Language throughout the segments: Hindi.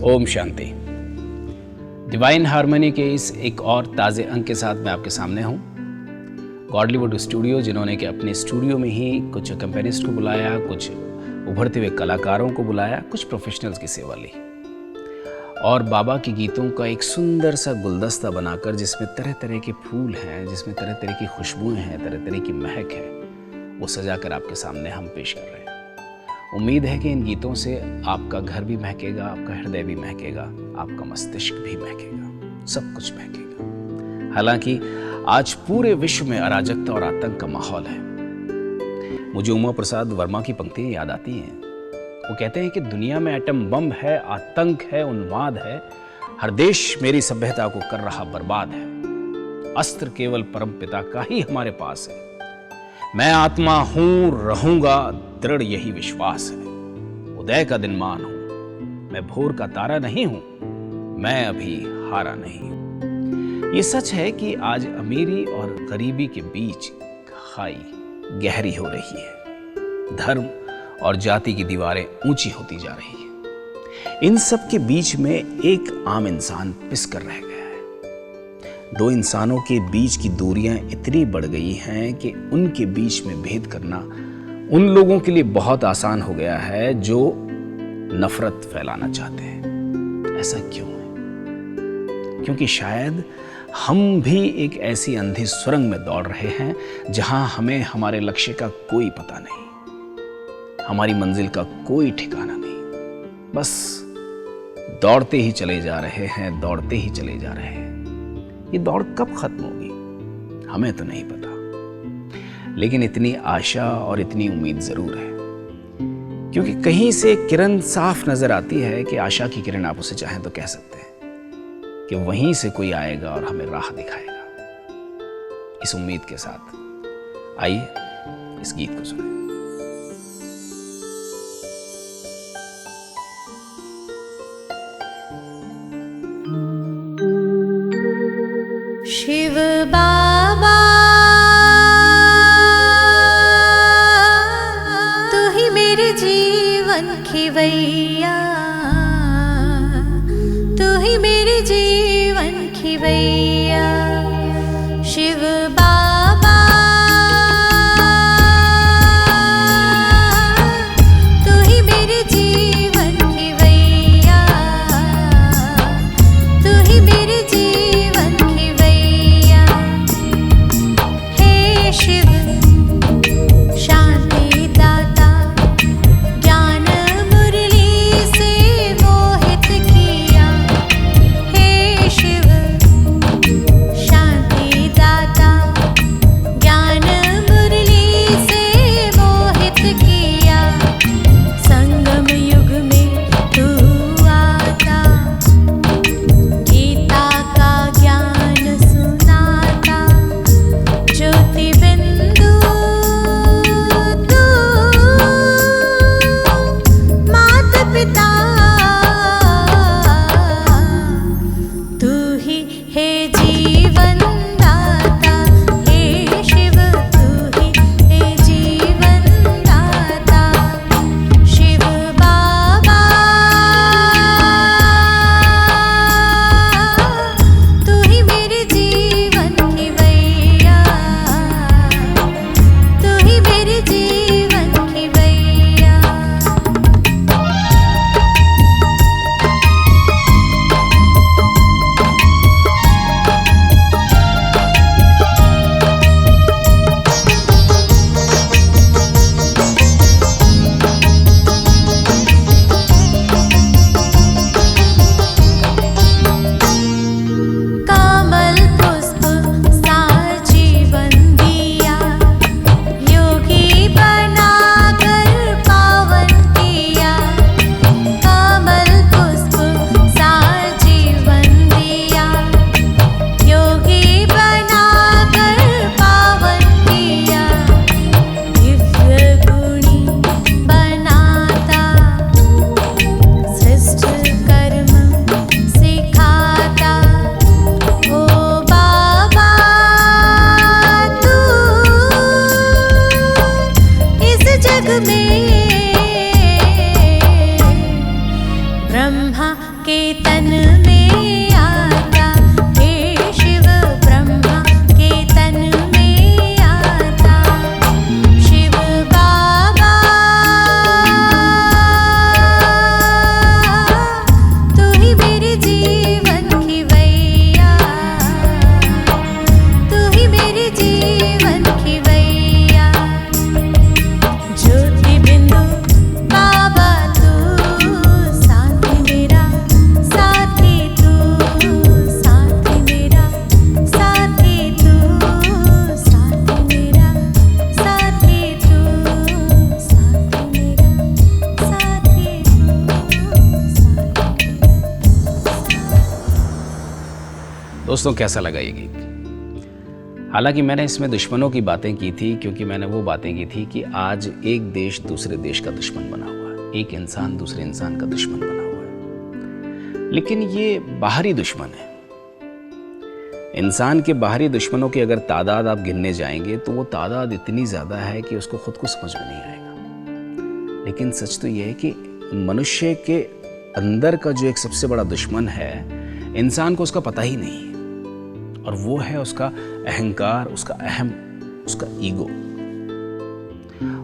ओम शांति। डिवाइन हार्मनी के इस एक और ताज़े अंक के साथ मैं आपके सामने हूँ। गॉडलीवुड स्टूडियो, जिन्होंने कि अपने स्टूडियो में ही कुछ कंपेनिस्ट को बुलाया, कुछ उभरते हुए कलाकारों को बुलाया, कुछ प्रोफेशनल्स की सेवा ली और बाबा के गीतों का एक सुंदर सा गुलदस्ता बनाकर, जिसमें तरह तरह के फूल हैं, जिसमें तरह तरह की खुशबुएं हैं, तरह तरह की महक है, वो सजाकर आपके सामने हम पेश कर रहे हैं। उम्मीद है कि इन गीतों से आपका घर भी महकेगा, आपका हृदय भी महकेगा, आपका मस्तिष्क भी महकेगा, सब कुछ महकेगा। हालांकि आज पूरे विश्व में अराजकता और आतंक का माहौल है। मुझे उमा प्रसाद वर्मा की पंक्तियां याद आती हैं। वो कहते हैं कि दुनिया में एटम बम है, आतंक है, उन्माद है, हर देश मेरी सभ्यता को कर रहा बर्बाद है। अस्त्र केवल परमपिता का ही हमारे पास है। मैं आत्मा हूं, रहूंगा, दृढ़ यही विश्वास है। उदय का दिन मान हूं, मैं भोर का तारा नहीं हूं, मैं अभी हारा नहीं हूं। ये सच है कि आज अमीरी और गरीबी के बीच खाई गहरी हो रही है। धर्म और जाति की दीवारें ऊंची होती जा रही है। इन सब के बीच में एक आम इंसान पिसकर रह गया है। दो इंसानों के बीच की दूरियां इतनी बढ़ गई हैं कि उनके बीच में भेद करना उन लोगों के लिए बहुत आसान हो गया है जो नफरत फैलाना चाहते हैं। ऐसा क्यों है? क्योंकि शायद हम भी एक ऐसी अंधी सुरंग में दौड़ रहे हैं जहां हमें हमारे लक्ष्य का कोई पता नहीं, हमारी मंजिल का कोई ठिकाना नहीं। बस दौड़ते ही चले जा रहे हैं, दौड़ते ही चले जा रहे हैं। ये दौड़ कब खत्म होगी हमें तो नहीं पता, लेकिन इतनी आशा और इतनी उम्मीद जरूर है, क्योंकि कहीं से किरण साफ नजर आती है कि आशा की किरण, आप उसे चाहें तो कह सकते हैं कि वहीं से कोई आएगा और हमें राह दिखाएगा। इस उम्मीद के साथ आइए इस गीत को सुनें। शिव बाबा तू ही मेरे जीवन खिवैया, तू ही मेरे जीवन खिवैया। शिव बाबा तू ही मेरे जीवन खिवैया, तू ही मेरे जीवन खिवैया। हे शिव शांति दाता, ज्ञान मुरली से दोस्तों कैसा लगा ये गीत? हालांकि मैंने इसमें दुश्मनों की बातें की थी, क्योंकि मैंने वो बातें की थी कि आज एक देश दूसरे देश का दुश्मन बना हुआ है, एक इंसान दूसरे इंसान का दुश्मन बना हुआ है। लेकिन ये बाहरी दुश्मन है। इंसान के बाहरी दुश्मनों की अगर तादाद आप गिनने जाएंगे तो वो तादाद इतनी ज़्यादा है कि उसको खुद को समझ में नहीं आएगा। लेकिन सच तो ये है कि मनुष्य के अंदर का जो एक सबसे बड़ा दुश्मन है, इंसान को उसका पता ही नहीं है, और वो है उसका अहंकार, उसका अहम, उसका ईगो।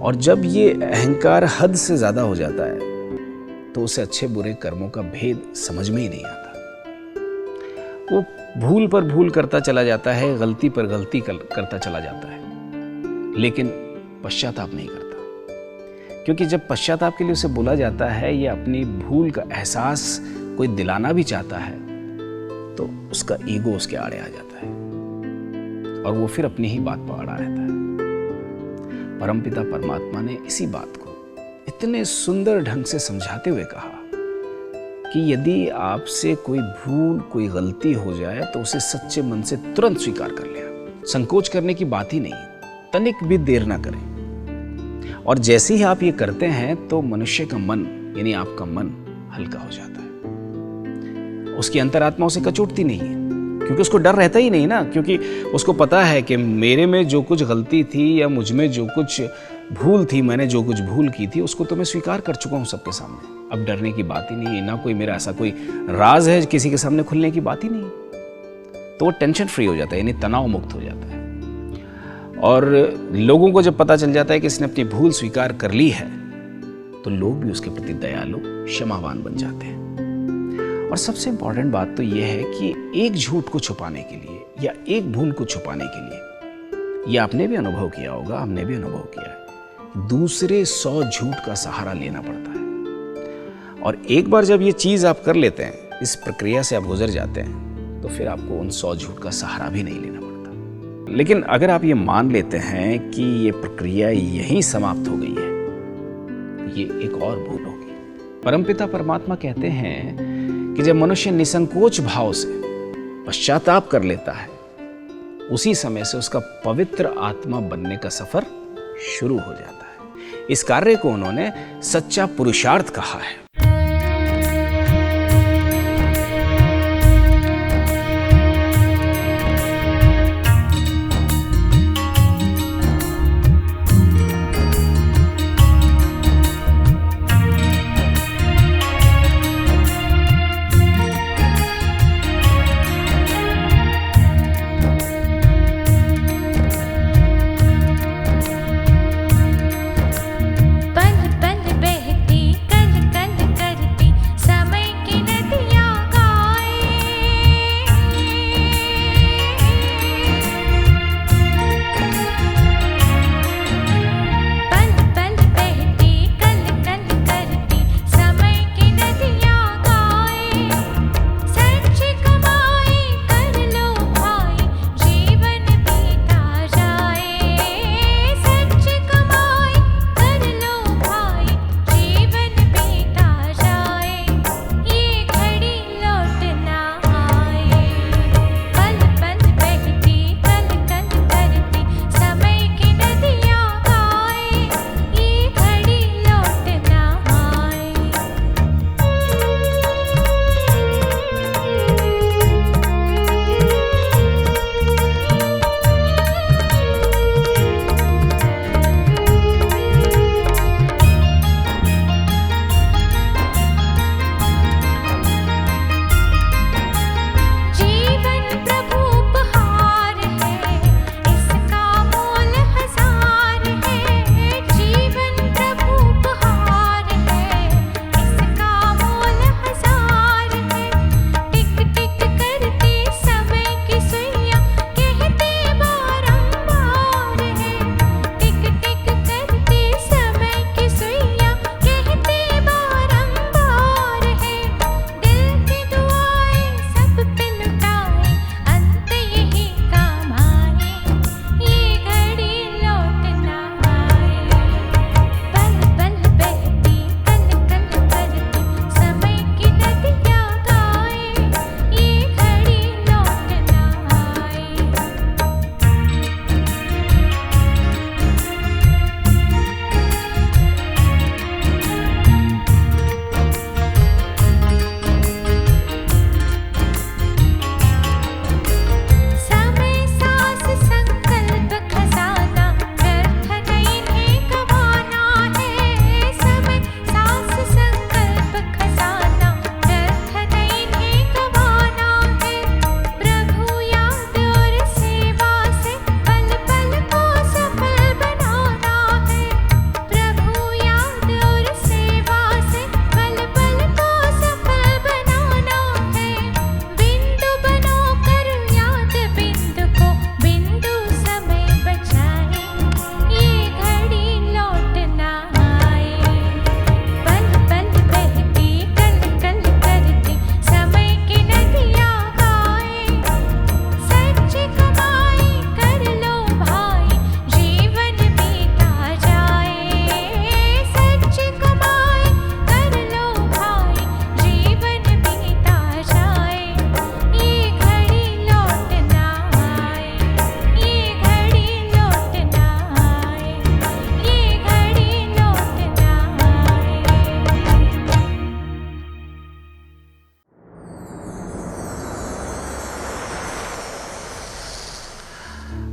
और जब ये अहंकार हद से ज़्यादा हो जाता है तो उसे अच्छे बुरे कर्मों का भेद समझ में ही नहीं आता। वो भूल पर भूल करता चला जाता है, गलती पर गलती करता चला जाता है, लेकिन पश्चाताप नहीं करता। क्योंकि जब पश्चाताप के लिए उसे बोला जाता है या अपनी भूल का एहसास कोई दिलाना भी चाहता है, तो उसका ईगो उसके आड़े आ जाता है और वो फिर अपनी ही बात पर अड़ा रहता है। परमपिता परमात्मा ने इसी बात को इतने सुंदर ढंग से समझाते हुए कहा कि यदि आपसे कोई भूल, कोई गलती हो जाए तो उसे सच्चे मन से तुरंत स्वीकार कर लिया। संकोच करने की बात ही नहीं, तनिक भी देर ना करें। और जैसे ही आप ये करते हैं तो मनुष्य का मन, यानी आपका मन हल्का हो जाता है। उसकी अंतरात्मा उसे कचोटती नहीं है, क्योंकि उसको डर रहता ही नहीं ना, क्योंकि उसको पता है कि मेरे में जो कुछ गलती थी या मुझ में जो कुछ भूल थी, मैंने जो कुछ भूल की थी, उसको तो मैं स्वीकार कर चुका हूँ सबके सामने। अब डरने की बात ही नहीं है, ना कोई मेरा ऐसा कोई राज है किसी के सामने खुलने की बात ही नहीं है। तो वो टेंशन फ्री हो जाता है, यानी तनाव मुक्त हो जाता है। और लोगों को जब पता चल जाता है कि इसने अपनी भूल स्वीकार कर ली है, तो लोग भी उसके प्रति दयालु, क्षमावान बन जाते हैं। और सबसे इंपॉर्टेंट बात तो यह है कि एक झूठ को छुपाने के लिए या एक भूल को छुपाने के लिए, यह आपने भी अनुभव किया होगा, हमने भी अनुभव किया है, दूसरे 100 झूठ का सहारा लेना पड़ता है। और एक बार जब ये चीज़ आप कर लेते हैं, इस प्रक्रिया से आप गुजर जाते हैं, तो फिर आपको उन 100 झूठ का सहारा भी नहीं लेना पड़ता। लेकिन अगर आप ये मान लेते हैं कि ये प्रक्रिया यहीं समाप्त हो गई है, ये एक और भूल होगी। परमपिता परमात्मा कहते हैं कि जब मनुष्य निसंकोच भाव से पश्चाताप कर लेता है, उसी समय से उसका पवित्र आत्मा बनने का सफर शुरू हो जाता है। इस कार्य को उन्होंने सच्चा पुरुषार्थ कहा है। पल पल बहती कल कल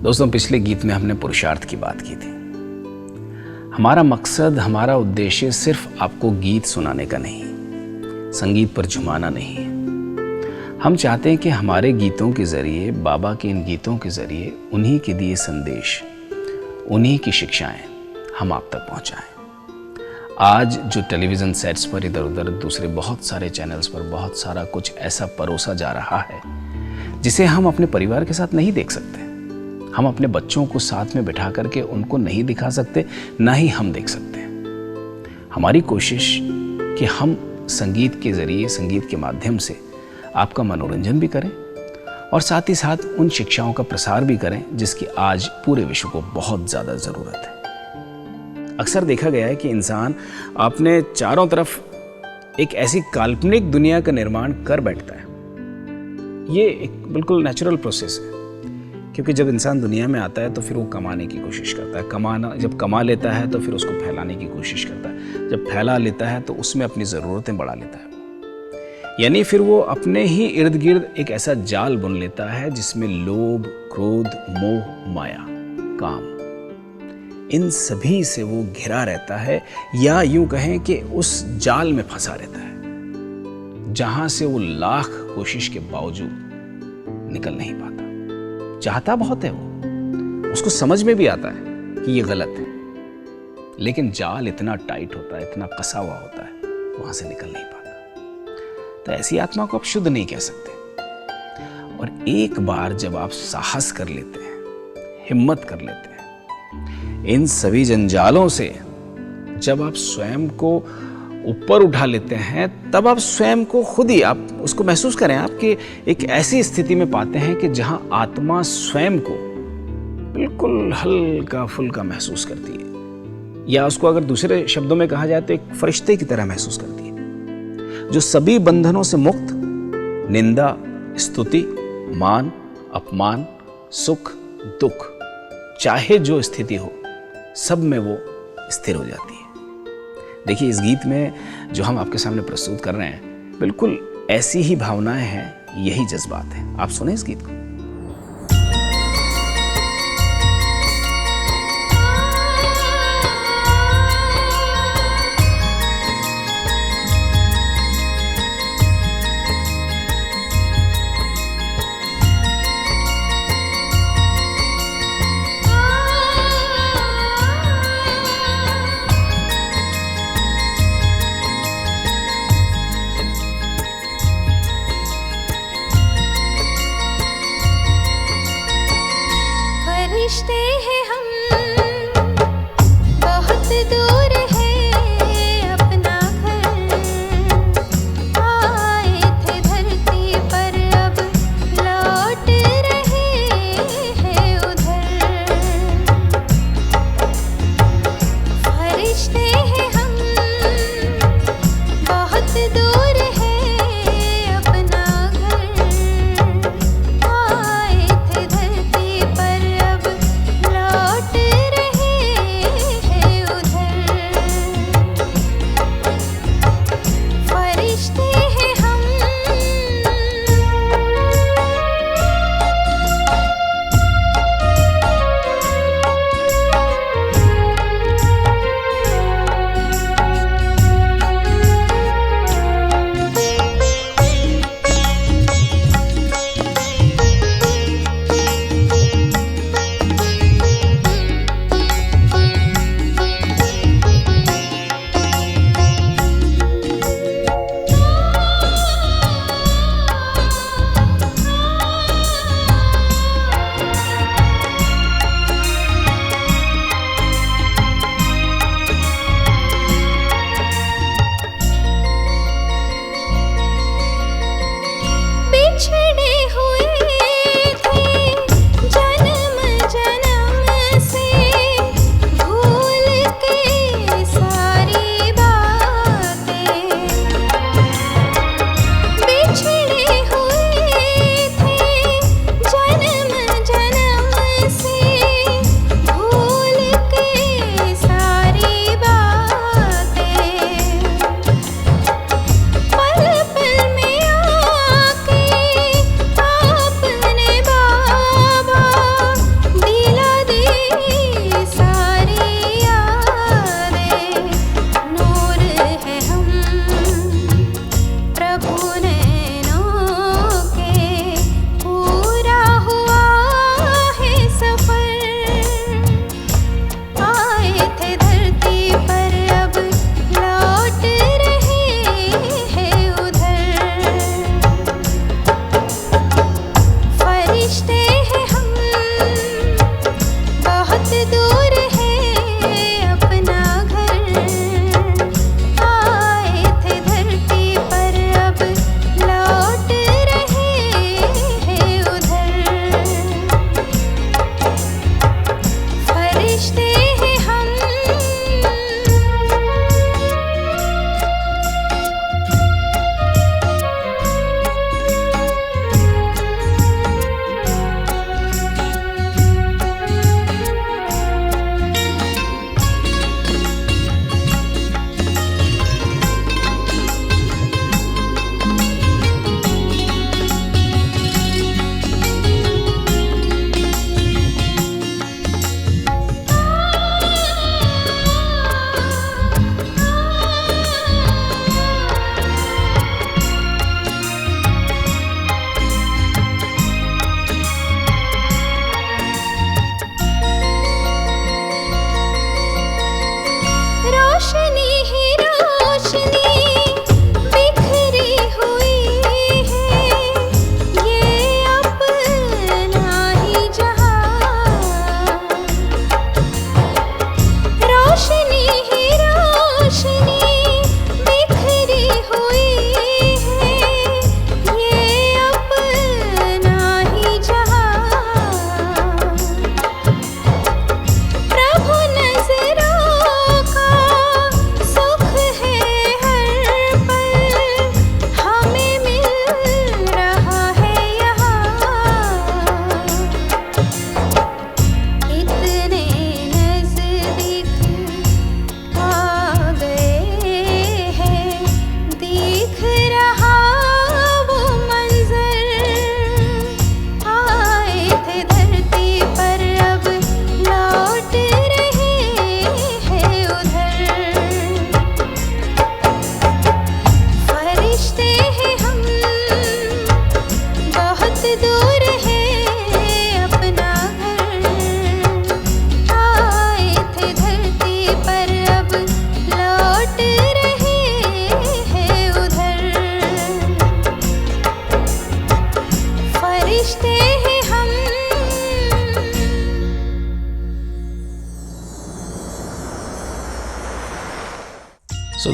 दोस्तों, पिछले गीत में हमने पुरुषार्थ की बात की थी। हमारा मकसद, हमारा उद्देश्य सिर्फ आपको गीत सुनाने का नहीं, संगीत पर झुमाना नहीं है। हम चाहते हैं कि हमारे गीतों के जरिए, बाबा के इन गीतों के जरिए, उन्हीं के दिए संदेश, उन्हीं की शिक्षाएं हम आप तक पहुंचाएं। आज जो टेलीविज़न सेट्स पर इधर उधर दूसरे बहुत सारे चैनल्स पर बहुत सारा कुछ ऐसा परोसा जा रहा है जिसे हम अपने परिवार के साथ नहीं देख सकते, हम अपने बच्चों को साथ में बिठा करके उनको नहीं दिखा सकते, ना ही हम देख सकते हैं। हमारी कोशिश कि हम संगीत के ज़रिए, संगीत के माध्यम से आपका मनोरंजन भी करें और साथ ही साथ उन शिक्षाओं का प्रसार भी करें जिसकी आज पूरे विश्व को बहुत ज़्यादा ज़रूरत है। अक्सर देखा गया है कि इंसान अपने चारों तरफ एक ऐसी काल्पनिक दुनिया का निर्माण कर बैठता है। ये एक बिल्कुल नेचुरल प्रोसेस है, क्योंकि जब इंसान दुनिया में आता है तो फिर वो कमाने की कोशिश करता है, जब कमा लेता है तो फिर उसको फैलाने की कोशिश करता है, जब फैला लेता है तो उसमें अपनी ज़रूरतें बढ़ा लेता है। यानी फिर वो अपने ही इर्द गिर्द एक ऐसा जाल बुन लेता है जिसमें लोभ, क्रोध, मोह, माया, काम, इन सभी से वो घिरा रहता है, या यूं कहें कि उस जाल में फंसा रहता है जहां से वो लाख कोशिश के बावजूद निकल नहीं पाता। चाहता बहुत है वो, उसको समझ में भी आता है कि ये गलत है, लेकिन जाल इतना टाइट होता है, इतना कसा हुआ होता है, वहां से निकल नहीं पाता। तो ऐसी आत्मा को आप शुद्ध नहीं कह सकते। और एक बार जब आप साहस कर लेते हैं, हिम्मत कर लेते हैं, इन सभी जंजालों से जब आप स्वयं को ऊपर उठा लेते हैं, तब आप स्वयं को खुद ही, आप उसको महसूस करें, आपके एक ऐसी स्थिति में पाते हैं कि जहां आत्मा स्वयं को बिल्कुल हल्का फुल्का महसूस करती है, या उसको अगर दूसरे शब्दों में कहा जाए तो एक फरिश्ते की तरह महसूस करती है, जो सभी बंधनों से मुक्त, निंदा, स्तुति, मान, अपमान, सुख, दुख, चाहे जो स्थिति हो, सब में वो स्थिर हो जाती है। देखिए, इस गीत में जो हम आपके सामने प्रस्तुत कर रहे हैं, बिल्कुल ऐसी ही भावनाएं हैं, यही जज्बात हैं। आप सुने इस गीत को।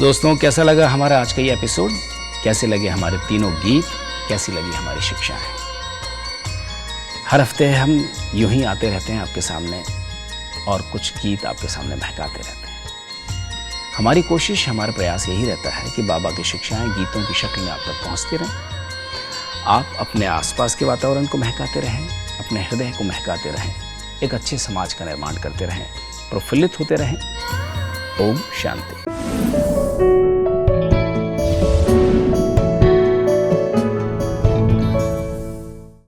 दोस्तों, कैसा लगा हमारा आज का ये एपिसोड? कैसे लगे हमारे तीनों गीत? कैसी लगी हमारी शिक्षाएं? हर हफ्ते हम यूं ही आते रहते हैं आपके सामने और कुछ गीत आपके सामने महकाते रहते हैं। हमारी कोशिश, हमारा प्रयास यही रहता है कि बाबा की शिक्षाएं गीतों की शक्ल में आप तक पहुंचती रहें। आप अपने आसपास के वातावरण को महकाते रहें, अपने हृदय को महकाते रहें, एक अच्छे समाज का निर्माण करते रहें, प्रफुल्लित होते रहें। ओम शांति।